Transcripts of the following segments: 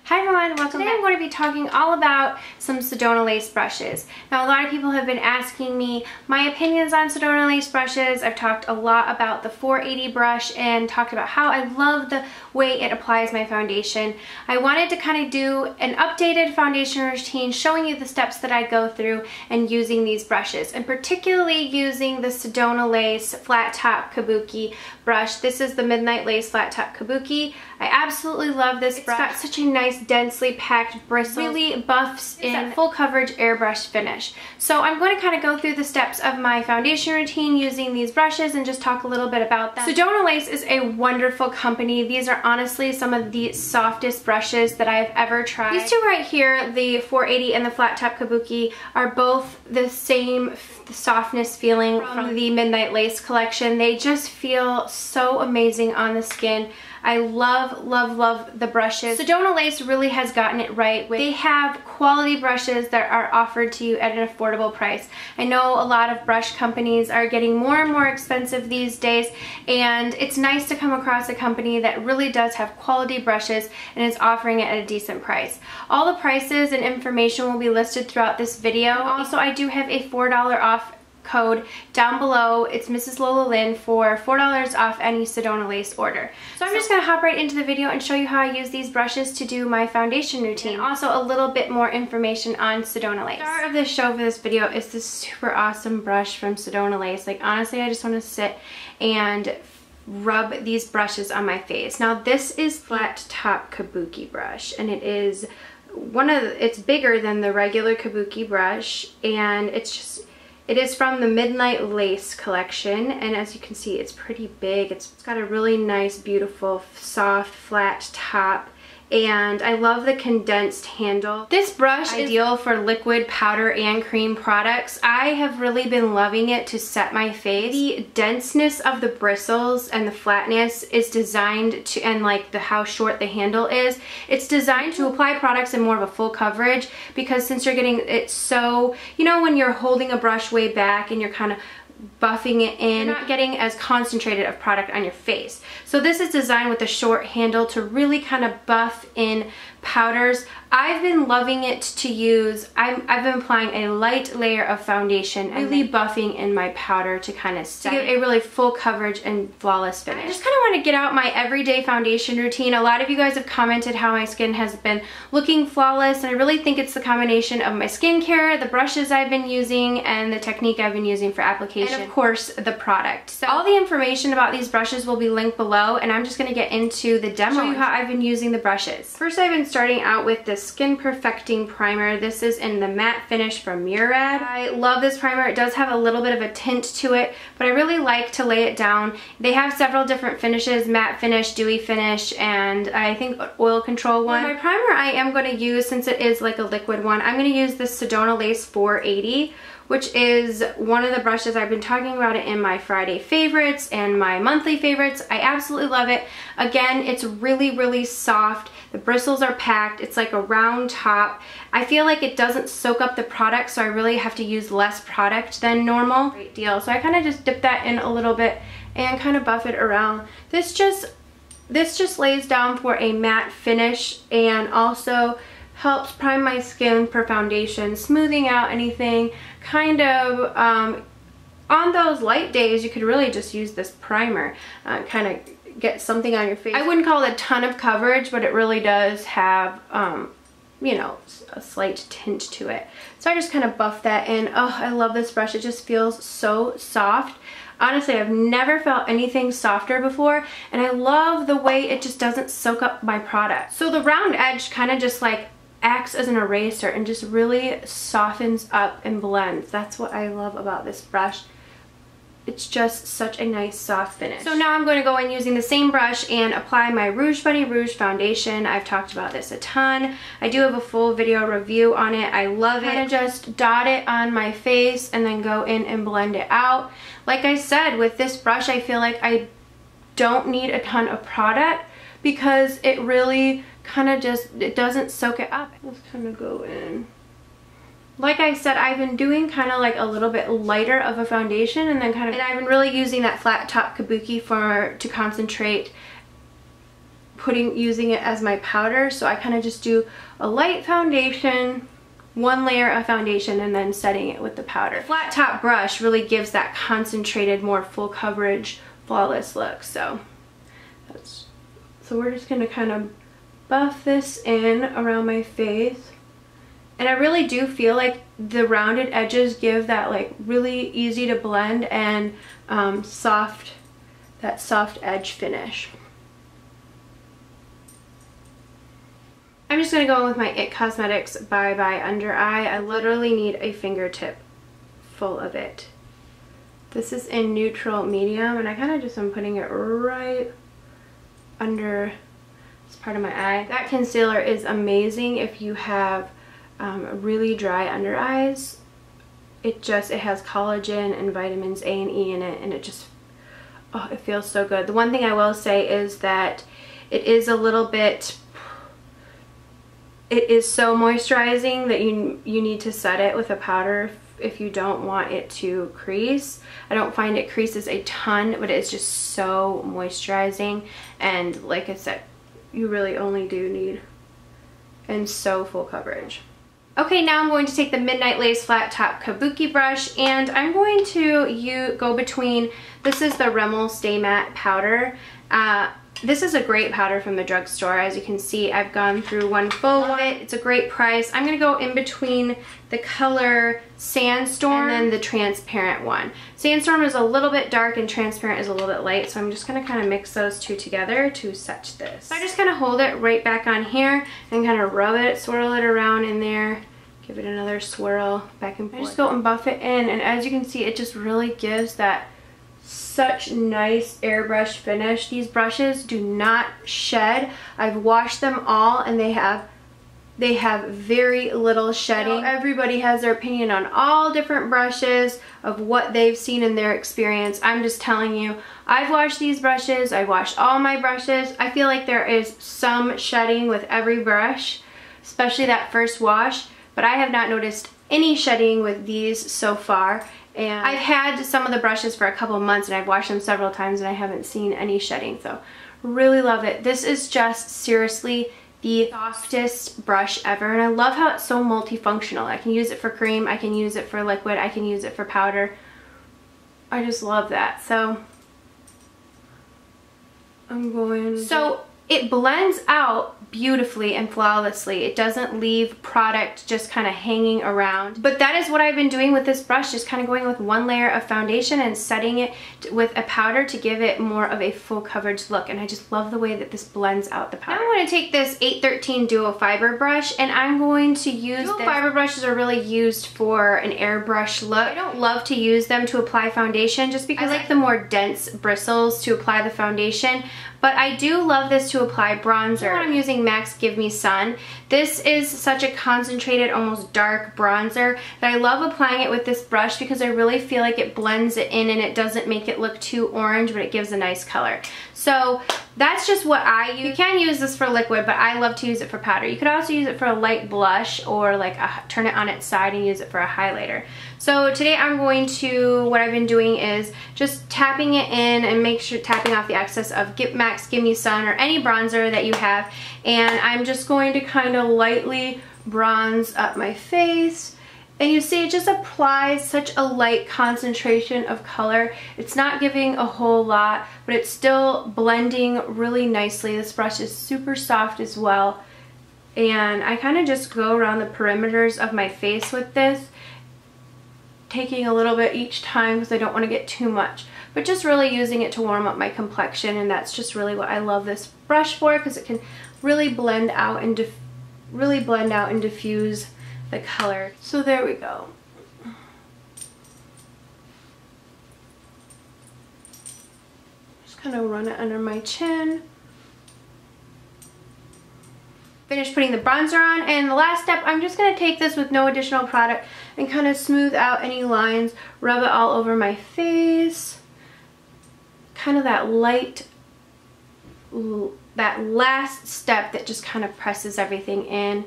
Hi everyone, welcome back. I'm going to be talking all about some Sedona Lace brushes. Now a lot of people have been asking me my opinions on Sedona Lace brushes. I've talked a lot about the 480 brush and talked about how I love the way it applies my foundation. I wanted to kind of do an updated foundation routine showing you the steps that I go through and using these brushes, and particularly using the Sedona Lace Flat Top Kabuki brush. This is the Midnight Lace Flat Top Kabuki. I absolutely love this brush. It's got such a nice densely packed bristle. Really buffs in that full coverage airbrush finish. So I'm going to kind of go through the steps of my foundation routine using these brushes and just talk a little bit about them. Sedona Lace is a wonderful company. These are honestly some of the softest brushes that I've ever tried. These two right here, the 480 and the Flat Top Kabuki, are both the same softness feeling from the Midnight Lace collection. They just feel so amazing on the skin. I love, love, love the brushes. Sedona Lace really has gotten it right. They have quality brushes that are offered to you at an affordable price. I know a lot of brush companies are getting more and more expensive these days, and it's nice to come across a company that really does have quality brushes and is offering it at a decent price. All the prices and information will be listed throughout this video. Also, I do have a $4 off code down below. It's Mrs. Lola Lynn for $4 off any Sedona Lace order. So I'm just going to hop right into the video and show you how I use these brushes to do my foundation routine. And also a little bit more information on Sedona Lace. The star of the show for this video is this super awesome brush from Sedona Lace. Like honestly, I just want to sit and rub these brushes on my face. Now this is Flat Top Kabuki brush, and it is it's bigger than the regular Kabuki brush, and it is from the Midnight Lace collection, and as you can see, it's pretty big. It's got a really nice, beautiful, soft, flat top, and I love the condensed handle. This brush is ideal for liquid, powder, and cream products. I have really been loving it to set my face. The denseness of the bristles and the flatness is designed to, and like how short the handle is, it's designed to apply products in more of a full coverage, because since you're getting it so, you know, when you're holding a brush way back and you're kind of buffing it in, you're not getting as concentrated of product on your face. So this is designed with a short handle to really kind of buff in powders. I've been loving it to use. I've been applying a light layer of foundation and really buffing in my powder to kind of give a really full coverage and flawless finish. I just kind of want to get out my everyday foundation routine. A lot of you guys have commented how my skin has been looking flawless, and I really think it's the combination of my skincare, the brushes I've been using, and the technique I've been using for application, and of course the product. So all the information about these brushes will be linked below, and I'm just going to get into the demo, show you how I've been using the brushes. First, I've been starting out with the Skin Perfecting Primer. This is in the matte finish from Murad. I love this primer. It does have a little bit of a tint to it, but I really like to lay it down. They have several different finishes: matte finish, dewy finish, and I think oil control one. For my primer, I am going to use, since it is like a liquid one, I'm going to use the Sedona Lace 480, which is one of the brushes. I've been talking about it in my Friday favorites and my monthly favorites. I absolutely love it. Again, it's really, really soft. The bristles are packed. It's like a round top. I feel like it doesn't soak up the product, so I really have to use less product than normal. Great deal. So I kind of just dip that in a little bit and kind of buff it around. This just lays down for a matte finish, and also helps prime my skin for foundation, smoothing out anything. Kind of on those light days, you could really just use this primer, kind of get something on your face. I wouldn't call it a ton of coverage, but it really does have you know, a slight tint to it. So I just kind of buff that in. Oh, I love this brush. It just feels so soft. Honestly, I've never felt anything softer before, and I love the way it just doesn't soak up my product. So the round edge kind of just like acts as an eraser and just really softens up and blends. That's what I love about this brush. It's just such a nice soft finish. So now I'm going to go in using the same brush and apply my Rouge Bunny Rouge foundation. I've talked about this a ton. I do have a full video review on it. I love it. I just dot it on my face and then go in and blend it out. Like I said, with this brush, I feel like I don't need a ton of product, because it really kind of just, it doesn't soak it up. Let's kind of go in. Like I said, I've been doing kind of like a little bit lighter of a foundation, and then and I've been really using that Flat Top Kabuki to concentrate using it as my powder. So I kind of just do a light foundation, one layer of foundation, and then setting it with the powder. Flat top brush really gives that concentrated, more full coverage, flawless look. So we're just gonna kind of buff this in around my face. And I really do feel like the rounded edges give that like really easy to blend and soft edge finish. I'm just going to go in with my IT Cosmetics Bye Bye Under Eye. I literally need a fingertip full of it. This is in neutral medium, and I kind of just am putting it right under this part of my eye. That concealer is amazing if you have really dry under eyes. It has collagen and vitamins A and E in it, and it just, oh, it feels so good. The one thing I will say is that it is a little bit, it is so moisturizing that you need to set it with a powder if you don't want it to crease. I don't find it creases a ton, but it's just so moisturizing, and like I said, you really only do need, and so full coverage. Okay, now I'm going to take the Midnight Lace Flat Top Kabuki brush, and I'm going to go between, this is the Rimmel Stay Matte powder. This is a great powder from the drugstore. As you can see, I've gone through one full of it. It's a great price. I'm going to go in between the color Sandstorm and then the transparent one. Sandstorm is a little bit dark and transparent is a little bit light, so I'm just going to kind of mix those two together to set this. So I just kind of hold it right back on here and kind of rub it, swirl it around in there, give it another swirl back and forth. I just go and buff it in, and as you can see, it just really gives that such nice airbrush finish. These brushes do not shed. I've washed them all, and they have very little shedding. Everybody has their opinion on all different brushes of what they've seen in their experience. I'm just telling you, I've washed these brushes, I've washed all my brushes. I feel like there is some shedding with every brush, especially that first wash, but I have not noticed any shedding with these so far. And I've had some of the brushes for a couple of months, and I've washed them several times, and I haven't seen any shedding, so really love it. This is just seriously the softest brush ever, and I love how it's so multifunctional. I can use it for cream, I can use it for liquid, I can use it for powder. I just love that. So I'm going to... So it blends out beautifully and flawlessly. It doesn't leave product just kind of hanging around. But that is what I've been doing with this brush, just kind of going with one layer of foundation and setting it with a powder to give it more of a full coverage look. And I just love the way that this blends out the powder. Now I'm going to take this 813 Duo Fiber brush, and I'm going to use Duo Fiber brushes are really used for an airbrush look. I don't love to use them to apply foundation just because I like the more dense bristles to apply the foundation. But I do love this to apply bronzer. I'm using MAC's Give Me Sun. This is such a concentrated, almost dark bronzer that I love applying it with this brush because I really feel like it blends it in and it doesn't make it look too orange, but it gives a nice color. So that's just what I use. You can use this for liquid, but I love to use it for powder. You could also use it for a light blush or like turn it on its side and use it for a highlighter. So today I'm going to, what I've been doing is just tapping it in and make sure tapping off the excess of MAC's Give Me Sun or any bronzer that you have. And I'm just going to kind of lightly bronze up my face. And you see it just applies such a light concentration of color. It's not giving a whole lot, but it's still blending really nicely. This brush is super soft as well. And I kind of just go around the perimeters of my face with this, taking a little bit each time because I don't want to get too much. But just really using it to warm up my complexion, and that's just really what I love this brush for, because it can really blend out and diffuse the color. So there we go. Just kind of run it under my chin. Finish putting the bronzer on, and the last step, I'm just going to take this with no additional product and kind of smooth out any lines, rub it all over my face. Kind of that light, that last step that just kind of presses everything in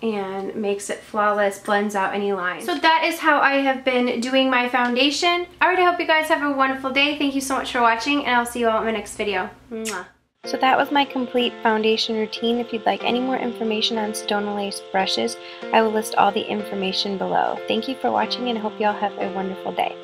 and makes it flawless, blends out any lines. So that is how I have been doing my foundation. Alright, I hope you guys have a wonderful day. Thank you so much for watching, and I'll see you all in my next video. Mwah. So that was my complete foundation routine. If you'd like any more information on Sedona Lace brushes, I will list all the information below. Thank you for watching and I hope you all have a wonderful day.